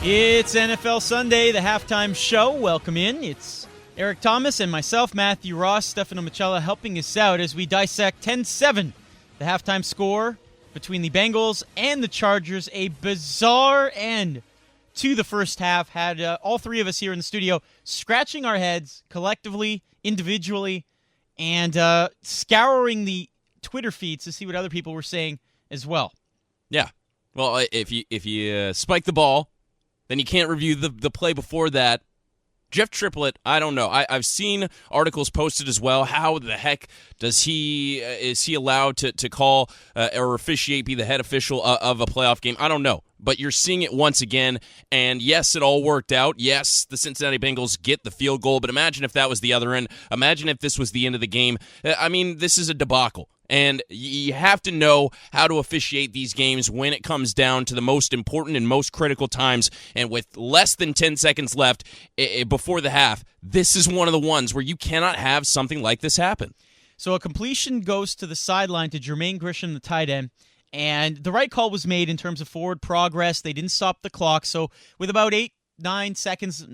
It's NFL Sunday, the halftime show. Welcome in. It's Eric Thomas and myself, Matthew Ross, Stefano Micella, helping us out as we dissect 10-7, the halftime score between the Bengals and the Chargers. A bizarre end to the first half. Had all three of us here in the studio scratching our heads collectively, individually, and scouring the Twitter feeds to see what other people were saying as well. Yeah. Well, if you spike the ball, then you can't review the play before that. Jeff Triplett, I don't know. I've seen articles posted as well. How the heck is he allowed to call or officiate, be the head official of a playoff game? I don't know. But you're seeing it once again, and yes, it all worked out. Yes, the Cincinnati Bengals get the field goal, but imagine if that was the other end. Imagine if this was the end of the game. I mean, this is a debacle. And you have to know how to officiate these games when it comes down to the most important and most critical times. And with less than 10 seconds left before the half, this is one of the ones where you cannot have something like this happen. So a completion goes to the sideline to Jermaine Gresham, the tight end. And the right call was made in terms of forward progress. They didn't stop the clock. So with about 9 seconds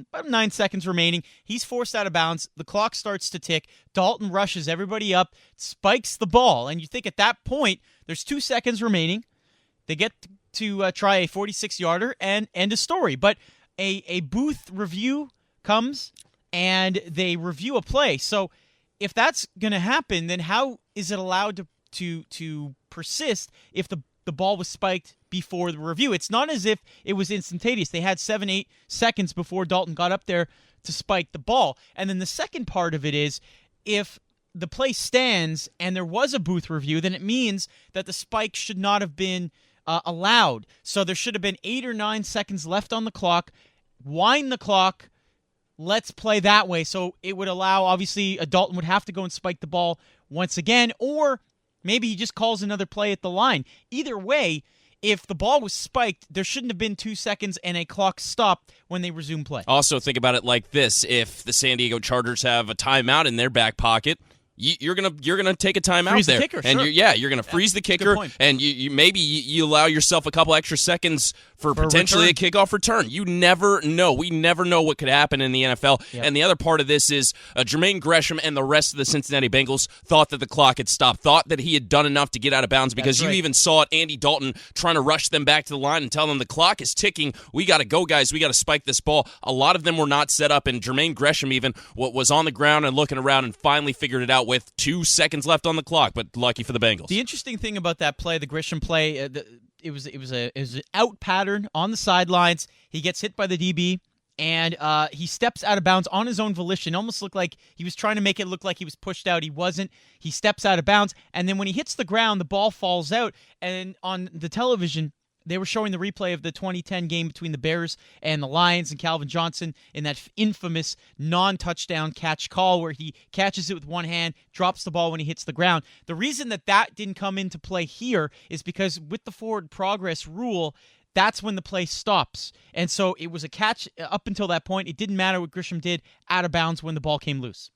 remaining, he's forced out of bounds. The clock starts to tick. Dalton rushes everybody up, spikes the ball. And you think at that point, there's 2 seconds remaining. They get to try a 46-yarder and end a story. But a booth review comes, and they review a play. So if that's going to happen, then how is it allowed to persist if the ball was spiked before the review? It's not as if it was instantaneous. They had 7-8 seconds before Dalton got up there to spike the ball. And then the second part of it is, if the play stands and there was a booth review, then it means that the spike should not have been allowed. So there should have been 8 or 9 seconds left on the clock. Wind the clock. Let's play that way. So it would allow, obviously, Dalton would have to go and spike the ball once again, or maybe he just calls another play at the line. Either way, if the ball was spiked, there shouldn't have been 2 seconds and a clock stopped when they resume play. Also, think about it like this. If the San Diego Chargers have a timeout in their back pocket, you're gonna take a timeout freeze there, the kicker, and sure. You're gonna freeze the kicker, and you maybe allow yourself a couple extra seconds for potentially a kickoff return. You never know. We never know what could happen in the NFL. Yep. And the other part of this is Jermaine Gresham and the rest of the Cincinnati Bengals thought that the clock had stopped, thought that he had done enough to get out of bounds, because you even saw it, Andy Dalton trying to rush them back to the line and tell them the clock is ticking. We got to go, guys. We got to spike this ball. A lot of them were not set up, and Jermaine Gresham even was on the ground and looking around and finally figured it out with 2 seconds left on the clock, but lucky for the Bengals. The interesting thing about that play, the Gresham play, it was an out pattern on the sidelines. He gets hit by the DB, and he steps out of bounds on his own volition. Almost looked like he was trying to make it look like he was pushed out. He wasn't. He steps out of bounds, and then when he hits the ground, the ball falls out. And on the television, they were showing the replay of the 2010 game between the Bears and the Lions, and Calvin Johnson in that infamous non-touchdown catch call where he catches it with one hand, drops the ball when he hits the ground. The reason that didn't come into play here is because with the forward progress rule, that's when the play stops. And so it was a catch up until that point. It didn't matter what Gresham did out of bounds when the ball came loose.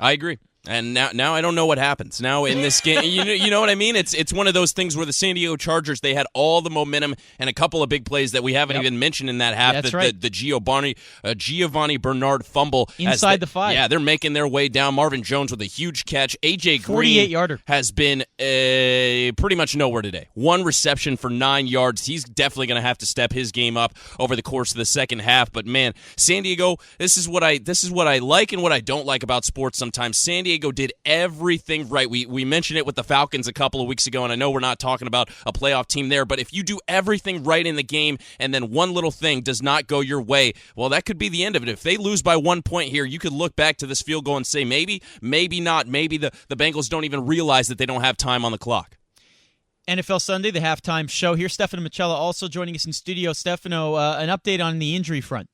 I agree. And now I don't know what happens. Now in this game, you know what I mean? It's one of those things where the San Diego Chargers, they had all the momentum and a couple of big plays that we haven't even mentioned in that half. That's right. The Giovanni Bernard fumble. Inside the 5. Yeah, they're making their way down. Marvin Jones with a huge catch. A.J. Green 48-yarder. has been pretty much nowhere today. 1 reception for 9 yards. He's definitely going to have to step his game up over the course of the second half. But man, San Diego, this is what I like and what I don't like about sports sometimes. San Diego did everything right. We mentioned it with the Falcons a couple of weeks ago, and I know we're not talking about a playoff team there, but if you do everything right in the game and then one little thing does not go your way, well, that could be the end of it. If they lose by 1 point here, you could look back to this field goal and say maybe not. Maybe the Bengals don't even realize that they don't have time on the clock. NFL Sunday, the halftime show. Here, Stefano Micella also joining us in studio. Stefano, an update on the injury front.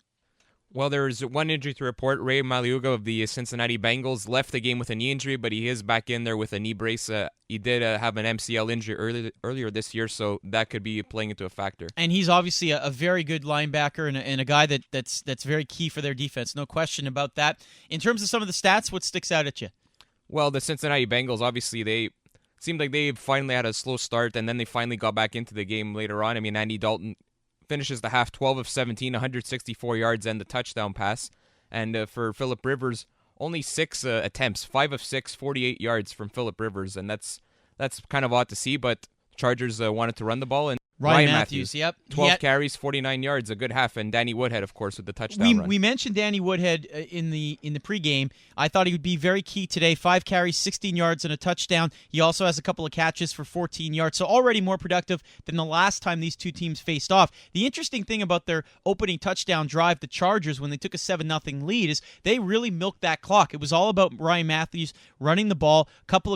Well, there's one injury to report. Ray Maliuga of the Cincinnati Bengals left the game with a knee injury, but he is back in there with a knee brace. He did have an MCL injury earlier this year, so that could be playing into a factor. And he's obviously a very good linebacker and a guy that's very key for their defense. No question about that. In terms of some of the stats, what sticks out at you? Well, the Cincinnati Bengals, obviously, they seemed like they finally had a slow start, and then they finally got back into the game later on. I mean, Andy Dalton finishes the half 12 of 17, 164 yards and the touchdown pass. And for Phillip Rivers, only 6 attempts, 5 of 6, 48 yards from Phillip Rivers, and that's kind of odd to see. But Chargers wanted to run the ball, and Ryan Matthews, yep. 12 carries, 49 yards, a good half, and Danny Woodhead, of course, with the touchdown run. We mentioned Danny Woodhead in the pregame. I thought he would be very key today. 5 carries, 16 yards, and a touchdown. He also has a couple of catches for 14 yards, so already more productive than the last time these two teams faced off. The interesting thing about their opening touchdown drive, the Chargers, when they took a 7-0 lead, is they really milked that clock. It was all about Ryan Matthews running the ball, a couple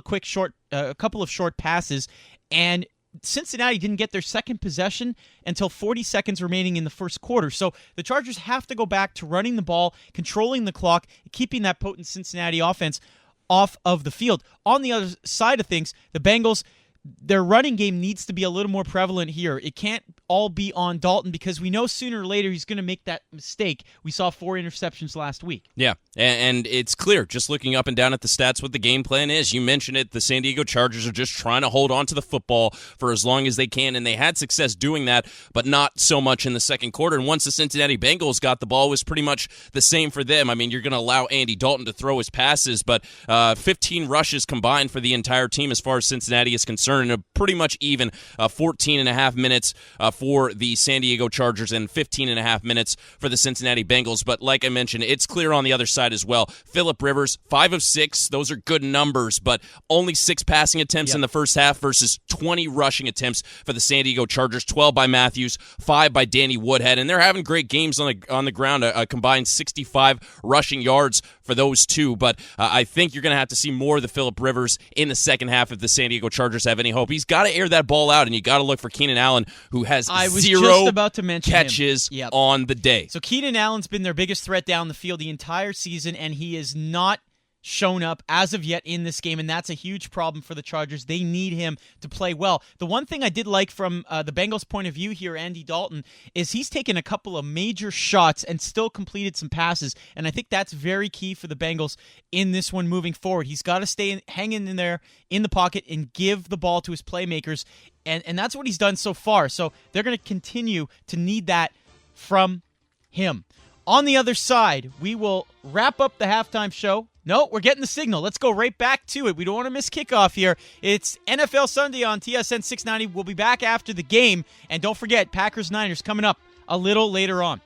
of short passes, and Cincinnati didn't get their second possession until 40 seconds remaining in the first quarter. So the Chargers have to go back to running the ball, controlling the clock, keeping that potent Cincinnati offense off of the field. On the other side of things, the Bengals, their running game needs to be a little more prevalent here. It can't all be on Dalton because we know sooner or later he's going to make that mistake. We saw 4 interceptions last week. Yeah, and it's clear just looking up and down at the stats what the game plan is. You mentioned it, the San Diego Chargers are just trying to hold on to the football for as long as they can, and they had success doing that, but not so much in the second quarter. And once the Cincinnati Bengals got the ball, it was pretty much the same for them. I mean, you're going to allow Andy Dalton to throw his passes, but 15 rushes combined for the entire team as far as Cincinnati is concerned, and a pretty much even 14 and a half minutes for the San Diego Chargers and 15 and a half minutes for the Cincinnati Bengals. But like I mentioned, it's clear on the other side as well. Phillip Rivers, 5 of 6. Those are good numbers, but only 6 passing attempts in the first half versus 20 rushing attempts for the San Diego Chargers, 12 by Matthews, 5 by Danny Woodhead. And they're having great games on the ground, a combined 65 rushing yards for those two. But I think you're going to have to see more of the Phillip Rivers in the second half if the San Diego Chargers have any hope. He's got to air that ball out, and you got to look for Keenan Allen, who has zero catches on the day. So Keenan Allen's been their biggest threat down the field the entire season, and he is not shown up as of yet in this game, and that's a huge problem for the Chargers. They need him to play well. The one thing I did like from the Bengals' point of view here, Andy Dalton, is he's taken a couple of major shots and still completed some passes, and I think that's very key for the Bengals in this one moving forward. He's got to stay hanging in there in the pocket and give the ball to his playmakers, and that's what he's done so far. So they're going to continue to need that from him. On the other side, we will wrap up the halftime show. No, we're getting the signal. Let's go right back to it. We don't want to miss kickoff here. It's NFL Sunday on TSN 690. We'll be back after the game. And don't forget, Packers-Niners coming up a little later on.